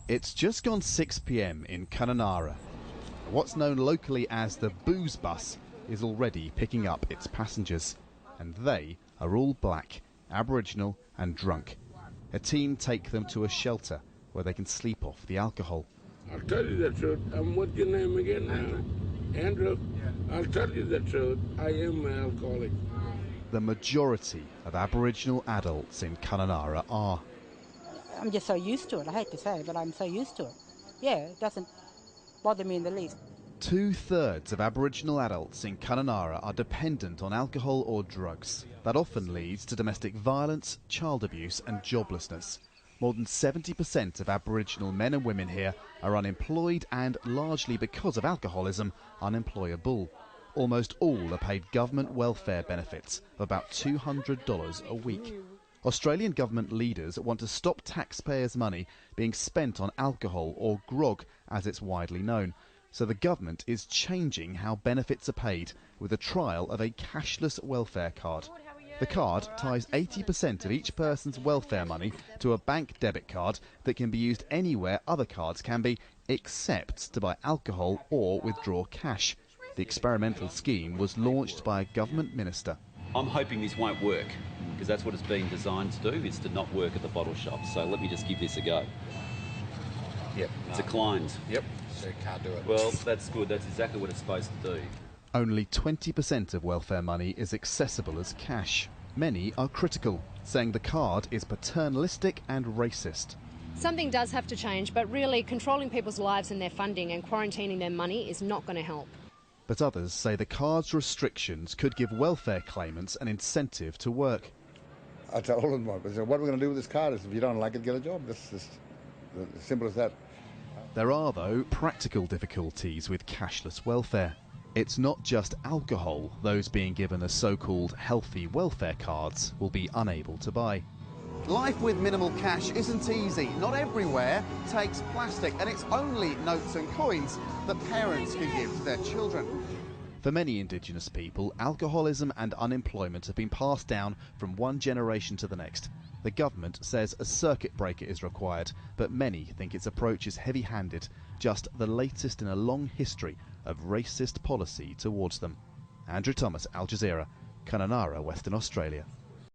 It's just gone 6 p.m. in Kununurra. What's known locally as the booze bus is already picking up its passengers. And they are all black, Aboriginal and drunk. A team take them to a shelter where they can sleep off the alcohol. I'll tell you the truth. What's your name again now? Andrew? I'll tell you the truth. I am an alcoholic. The majority of Aboriginal adults in Kununurra are. I'm just so used to it, I hate to say it, but I'm so used to it. Yeah, it doesn't bother me in the least. 2/3 of Aboriginal adults in Kununurra are dependent on alcohol or drugs. That often leads to domestic violence, child abuse and joblessness. More than 70% of Aboriginal men and women here are unemployed and, largely because of alcoholism, unemployable. Almost all are paid government welfare benefits of about $200 a week. Australian government leaders want to stop taxpayers' money being spent on alcohol or grog, as it's widely known. So the government is changing how benefits are paid with a trial of a cashless welfare card. The card ties 80% of each person's welfare money to a bank debit card that can be used anywhere other cards can be, except to buy alcohol or withdraw cash. The experimental scheme was launched by a government minister. I'm hoping this won't work, because that's what it's been designed to do, is to not work at the bottle shop. So let me just give this a go. Yep. It's declined. Yep. So you can't do it. Well, that's good. That's exactly what it's supposed to do. Only 20% of welfare money is accessible as cash. Many are critical, saying the card is paternalistic and racist. Something does have to change, but really controlling people's lives and their funding and quarantining their money is not going to help. But others say the card's restrictions could give welfare claimants an incentive to work. I told them, what are we going to do with this card? If you don't like it, get a job. That's just as simple as that. There are, though, practical difficulties with cashless welfare. It's not just alcohol those being given the so-called healthy welfare cards will be unable to buy. Life with minimal cash isn't easy. Not everywhere takes plastic, and it's only notes and coins that parents can give to their children. For many Indigenous people, alcoholism and unemployment have been passed down from one generation to the next. The government says a circuit breaker is required, but many think its approach is heavy-handed, just the latest in a long history of racist policy towards them. Andrew Thomas, Al Jazeera, Kununurra, Western Australia.